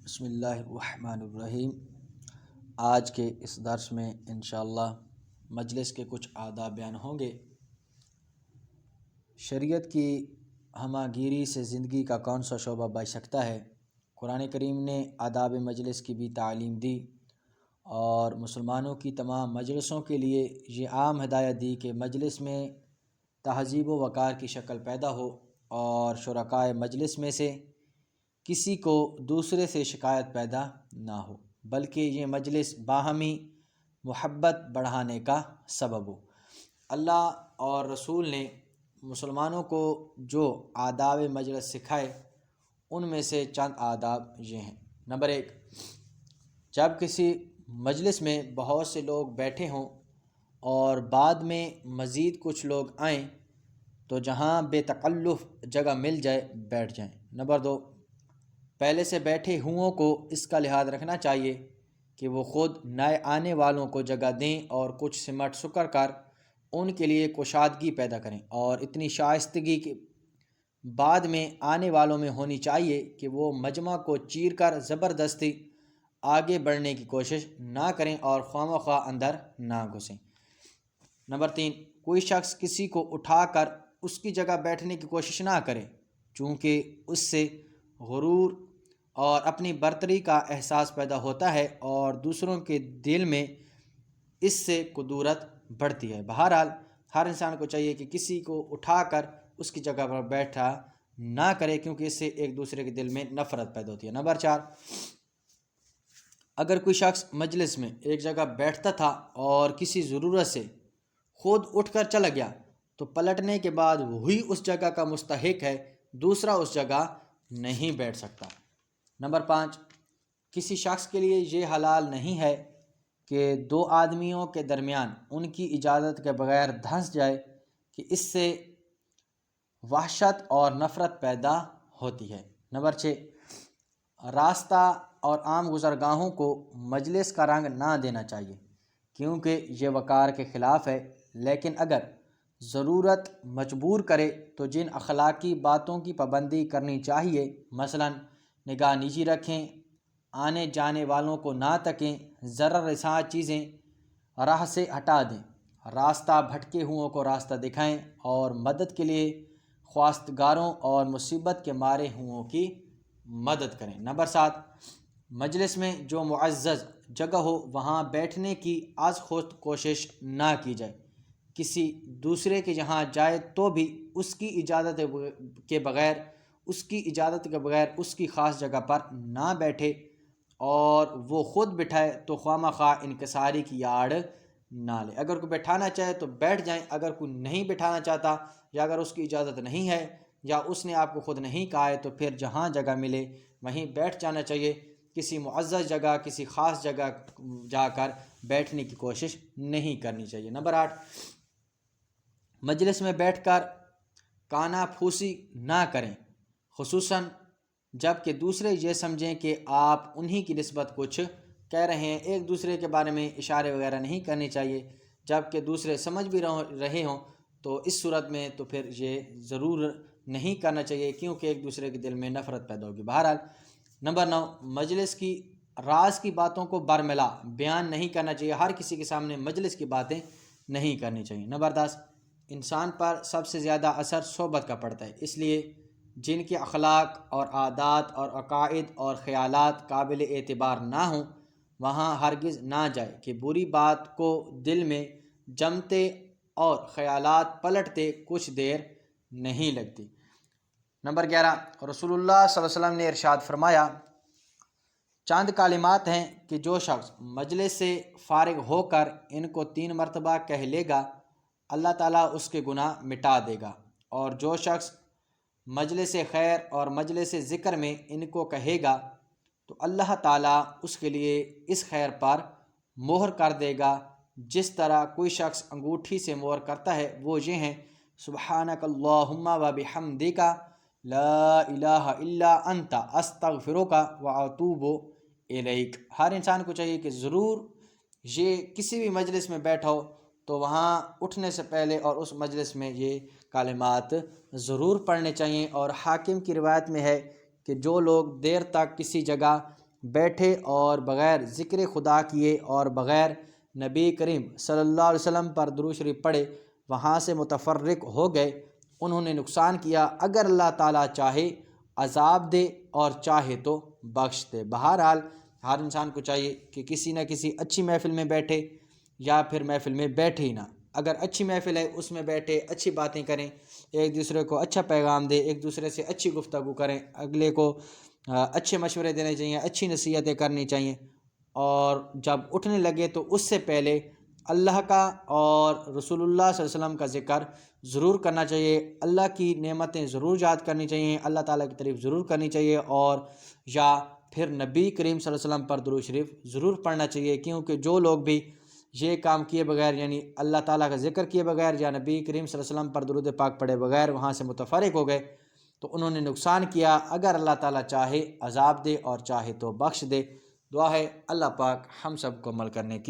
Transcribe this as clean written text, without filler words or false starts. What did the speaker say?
بسم اللہ الرحمن الرحیم۔ آج کے اس درس میں انشاءاللہ مجلس کے کچھ آداب بیان ہوں گے۔ شریعت کی ہمہ گیری سے زندگی کا کون سا شعبہ بچ سکتا ہے؟ قرآن کریم نے آداب مجلس کی بھی تعلیم دی اور مسلمانوں کی تمام مجلسوں کے لیے یہ عام ہدایت دی کہ مجلس میں تہذیب و وقار کی شکل پیدا ہو اور شرکائے مجلس میں سے کسی کو دوسرے سے شکایت پیدا نہ ہو، بلکہ یہ مجلس باہمی محبت بڑھانے کا سبب ہو۔ اللہ اور رسول نے مسلمانوں کو جو آداب مجلس سکھائے ان میں سے چند آداب یہ ہیں۔ نمبر 1، جب کسی مجلس میں بہت سے لوگ بیٹھے ہوں اور بعد میں مزید کچھ لوگ آئیں تو جہاں بے تکلف جگہ مل جائے بیٹھ جائیں۔ نمبر 2، پہلے سے بیٹھے ہوں کو اس کا لحاظ رکھنا چاہیے کہ وہ خود نئے آنے والوں کو جگہ دیں اور کچھ سمٹ سکر کر ان کے لیے کشادگی پیدا کریں، اور اتنی شائستگی کے بعد میں آنے والوں میں ہونی چاہیے کہ وہ مجمع کو چیر کر زبردستی آگے بڑھنے کی کوشش نہ کریں اور خواہ مخواہ اندر نہ گھسیں۔ نمبر 3، کوئی شخص کسی کو اٹھا کر اس کی جگہ بیٹھنے کی کوشش نہ کرے، چونکہ اس سے غرور اور اپنی برتری کا احساس پیدا ہوتا ہے اور دوسروں کے دل میں اس سے کدورت بڑھتی ہے۔ بہرحال ہر انسان کو چاہیے کہ کسی کو اٹھا کر اس کی جگہ پر بیٹھا نہ کرے، کیونکہ اس سے ایک دوسرے کے دل میں نفرت پیدا ہوتی ہے۔ نمبر 4، اگر کوئی شخص مجلس میں ایک جگہ بیٹھتا تھا اور کسی ضرورت سے خود اٹھ کر چلا گیا تو پلٹنے کے بعد وہی اس جگہ کا مستحق ہے، دوسرا اس جگہ نہیں بیٹھ سکتا۔ نمبر 5، کسی شخص کے لیے یہ حلال نہیں ہے کہ دو آدمیوں کے درمیان ان کی اجازت کے بغیر دھنس جائے، کہ اس سے وحشت اور نفرت پیدا ہوتی ہے۔ نمبر 6، راستہ اور عام گزرگاہوں کو مجلس کا رنگ نہ دینا چاہیے، کیونکہ یہ وقار کے خلاف ہے، لیکن اگر ضرورت مجبور کرے تو جن اخلاقی باتوں کی پابندی کرنی چاہیے، مثلاً نگاہ نیچی رکھیں، آنے جانے والوں کو نہ تکیں، ضرر رساں چیزیں راہ سے ہٹا دیں، راستہ بھٹکے ہوں کو راستہ دکھائیں اور مدد کے لیے خواستگاروں اور مصیبت کے مارے ہوں کی مدد کریں۔ نمبر 7، مجلس میں جو معزز جگہ ہو وہاں بیٹھنے کی از خود کوشش نہ کی جائے۔ کسی دوسرے کے جہاں جائے تو بھی اس کی اجازت کے بغیر اس کی خاص جگہ پر نہ بیٹھے، اور وہ خود بٹھائے تو خواہ مخواہ انکساری کی آڑ نہ لے۔ اگر کوئی بٹھانا چاہے تو بیٹھ جائیں، اگر کوئی نہیں بٹھانا چاہتا یا اگر اس کی اجازت نہیں ہے یا اس نے آپ کو خود نہیں کہا ہے تو پھر جہاں جگہ ملے وہیں بیٹھ جانا چاہیے۔ کسی معزز جگہ، کسی خاص جگہ جا کر بیٹھنے کی کوشش نہیں کرنی چاہیے۔ نمبر 8، مجلس میں بیٹھ کر کانا پھوسی نہ کریں، خصوصاً جب کہ دوسرے یہ سمجھیں کہ آپ انہی کی نسبت کچھ کہہ رہے ہیں۔ ایک دوسرے کے بارے میں اشارے وغیرہ نہیں کرنے چاہیے، جب کہ دوسرے سمجھ بھی رہے ہوں تو اس صورت میں تو پھر یہ ضرور نہیں کرنا چاہیے، کیونکہ ایک دوسرے کے دل میں نفرت پیدا ہوگی۔ بہرحال نمبر 9، مجلس کی راز کی باتوں کو برملا بیان نہیں کرنا چاہیے، ہر کسی کے سامنے مجلس کی باتیں نہیں کرنی چاہیے۔ نمبر 10، انسان پر سب سے زیادہ اثر صحبت کا پڑتا ہے، اس لیے جن کے اخلاق اور عادات اور عقائد اور خیالات قابل اعتبار نہ ہوں وہاں ہرگز نہ جائے، کہ بری بات کو دل میں جمتے اور خیالات پلٹتے کچھ دیر نہیں لگتی۔ نمبر 11، رسول اللہ صلی اللہ علیہ وسلم نے ارشاد فرمایا، چند کلمات ہیں کہ جو شخص مجلس سے فارغ ہو کر ان کو 3 مرتبہ کہہ لے گا اللہ تعالیٰ اس کے گناہ مٹا دے گا، اور جو شخص مجلس خیر اور مجلس ذکر میں ان کو کہے گا تو اللہ تعالیٰ اس کے لیے اس خیر پر مہر کر دے گا جس طرح کوئی شخص انگوٹھی سے مہر کرتا ہے۔ وہ یہ ہیں، سبحانک اللہم و بحمدک لا الہ الا انت استغفرک و اتوب الیک۔ ہر انسان کو چاہیے کہ ضرور یہ کسی بھی مجلس میں بیٹھا ہو تو وہاں اٹھنے سے پہلے اور اس مجلس میں یہ کلمات ضرور پڑھنے چاہیے۔ اور حاکم کی روایت میں ہے کہ جو لوگ دیر تک کسی جگہ بیٹھے اور بغیر ذکر خدا کیے اور بغیر نبی کریم صلی اللہ علیہ وسلم پر درود شریف پڑھے وہاں سے متفرق ہو گئے، انہوں نے نقصان کیا۔ اگر اللہ تعالیٰ چاہے عذاب دے اور چاہے تو بخش دے۔ بہرحال ہر انسان کو چاہیے کہ کسی نہ کسی اچھی محفل میں بیٹھے یا پھر محفل میں بیٹھے ہی نہ۔ اگر اچھی محفل ہے اس میں بیٹھے، اچھی باتیں کریں، ایک دوسرے کو اچھا پیغام دے، ایک دوسرے سے اچھی گفتگو کریں، اگلے کو اچھے مشورے دینے چاہیے، اچھی نصیحتیں کرنی چاہیے، اور جب اٹھنے لگے تو اس سے پہلے اللہ کا اور رسول اللہ صلی اللہ علیہ وسلم کا ذکر ضرور کرنا چاہیے، اللہ کی نعمتیں ضرور یاد کرنی چاہیے، اللہ تعالیٰ کی تعریف ضرور کرنی چاہیے، اور یا پھر نبی کریم صلی اللہ علیہ وسلم پر درود شریف ضرور پڑھنا چاہیے، کیونکہ جو لوگ بھی یہ کام کیے بغیر یعنی اللہ تعالیٰ کا ذکر کیے بغیر یا نبی کریم صلی اللہ علیہ وسلم پر درود پاک پڑھے بغیر وہاں سے متفرق ہو گئے تو انہوں نے نقصان کیا۔ اگر اللہ تعالیٰ چاہے عذاب دے اور چاہے تو بخش دے۔ دعا ہے اللہ پاک ہم سب کو عمل کرنے کی